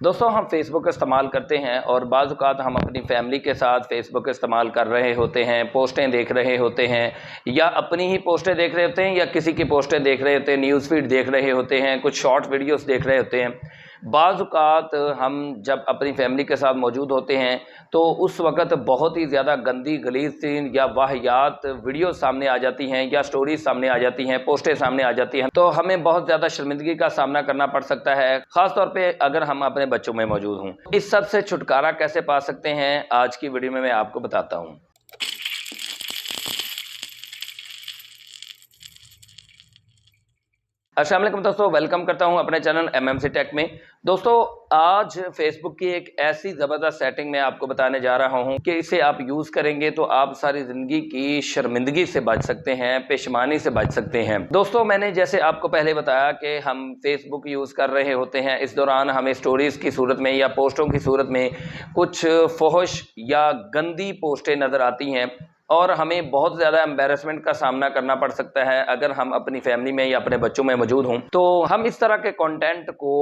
दोस्तों हम फेसबुक इस्तेमाल करते हैं और बाज़ औक़ात हम अपनी फैमिली के साथ फेसबुक इस्तेमाल कर रहे होते हैं, पोस्टें देख रहे होते हैं या अपनी ही पोस्टें देख रहे होते हैं या किसी की पोस्टें देख रहे होते हैं, न्यूज़ फीड देख रहे होते हैं, कुछ शॉर्ट वीडियोस देख रहे होते हैं। बाज़ औक़ात हम जब अपनी फैमिली के साथ मौजूद होते हैं तो उस वक़्त बहुत ही ज़्यादा गंदी गलीज़ सीन या वाहियात वीडियो सामने आ जाती हैं या स्टोरीज़ सामने आ जाती हैं, पोस्टें सामने आ जाती हैं, तो हमें बहुत ज़्यादा शर्मिंदगी का सामना करना पड़ सकता है, ख़ास तौर पे अगर हम अपने बच्चों में मौजूद हों। इस सब से छुटकारा कैसे पा सकते हैं, आज की वीडियो में मैं आपको बताता हूँ। अस्सलाम वालेकुम दोस्तों, वेलकम करता हूं अपने चैनल एमएमसी टेक में। दोस्तों आज फेसबुक की एक ऐसी ज़बरदस्त सेटिंग मैं आपको बताने जा रहा हूं कि इसे आप यूज़ करेंगे तो आप सारी ज़िंदगी की शर्मिंदगी से बच सकते हैं, पेशमानी से बच सकते हैं। दोस्तों मैंने जैसे आपको पहले बताया कि हम फेसबुक यूज़ कर रहे होते हैं, इस दौरान हमें स्टोरीज़ की सूरत में या पोस्टों की सूरत में कुछ फहश या गंदी पोस्टें नज़र आती हैं और हमें बहुत ज़्यादा एम्बैरेसमेंट का सामना करना पड़ सकता है अगर हम अपनी फैमिली में या अपने बच्चों में मौजूद हों। तो हम इस तरह के कंटेंट को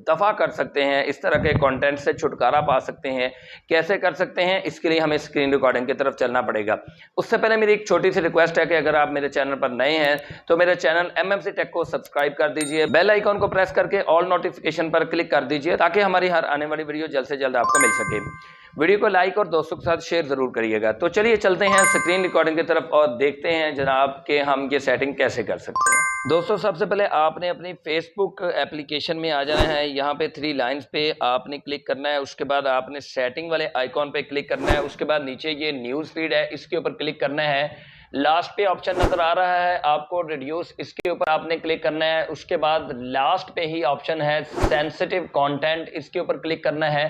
दफ़ा कर सकते हैं, इस तरह के कंटेंट से छुटकारा पा सकते हैं। कैसे कर सकते हैं, इसके लिए हमें स्क्रीन रिकॉर्डिंग की तरफ चलना पड़ेगा। उससे पहले मेरी एक छोटी सी रिक्वेस्ट है कि अगर आप मेरे चैनल पर नए हैं तो मेरे चैनल एमएमसी टेक को सब्सक्राइब कर दीजिए, बेल आइकॉन को प्रेस करके ऑल नोटिफिकेशन पर क्लिक कर दीजिए ताकि हमारी हर आने वाली वीडियो जल्द से जल्द आपको मिल सके। वीडियो को लाइक और दोस्तों के साथ शेयर ज़रूर करिएगा। तो चलिए चलते हैं स्क्रीन रिकॉर्डिंग की तरफ और देखते हैं जनाब कि हम ये सेटिंग कैसे कर सकते हैं। दोस्तों सबसे पहले आपने अपनी फेसबुक एप्लीकेशन में आ जाना है। यहाँ पे 3 लाइंस पे आपने क्लिक करना है, उसके बाद आपने सेटिंग वाले आइकॉन पे क्लिक करना है, उसके बाद नीचे ये न्यूज़ फीड है, इसके ऊपर क्लिक करना है। लास्ट पे ऑप्शन नज़र आ रहा है आपको रिड्यूस, इसके ऊपर आपने क्लिक करना है। उसके बाद लास्ट पे ही ऑप्शन है सेंसिटिव कंटेंट, इसके ऊपर क्लिक करना है।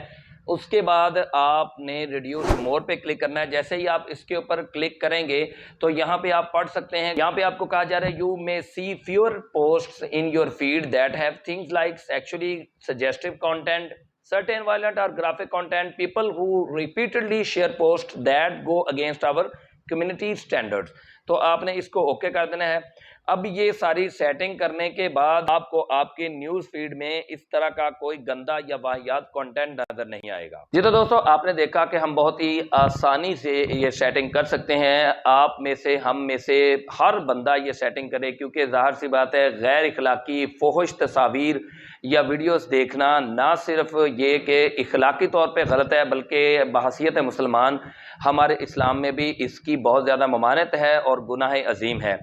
उसके बाद आपने रिड्यूस मोर पे क्लिक करना है। जैसे ही आप इसके ऊपर क्लिक करेंगे तो यहाँ पे आप पढ़ सकते हैं, यहाँ पे आपको कहा जा रहा है you may see fewer posts in your feed that have things like sexually suggestive content, certain violent or graphic content, people who repeatedly share posts that go against our community standards। तो आपने इसको okay कर देना है। अब ये सारी setting करने के बाद आपको आपके न्यूज़ फीड में इस तरह का कोई गंदा या वाहियात कंटेंट नजर नहीं आएगा। जी तो दोस्तों आपने देखा कि हम बहुत ही आसानी से ये सेटिंग कर सकते हैं। आप में से, हम में से हर बंदा ये सेटिंग करे, क्योंकि ज़ाहिर सी बात है गैर इखलाकी फोहश तस्वीर या वीडियोस देखना ना सिर्फ ये कि इखलाकी तौर पे गलत है बल्कि बहैसियत मुसलमान हमारे इस्लाम में भी इसकी बहुत ज़्यादा ममानत है और गुनाह अजीम है।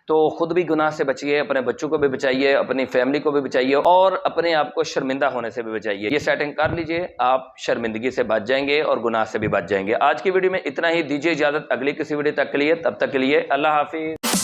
तो ख़ुद भी गुनाह से बचिए, अपने बच्चों को भी बचाइए, अपनी फैमिली को भी बचाइए और अपने आप को शर्मिंदा होने से भी बचाइए। ये सेटिंग कर लीजिए, आप शर्मिंदगी से बच जाएंगे और गुनाह से भी बच जाएंगे। आज की वीडियो में इतना ही, दीजिए इजाज़त अगली किसी वीडियो तक के लिए। तब तक के लिए अल्लाह हाफिज़।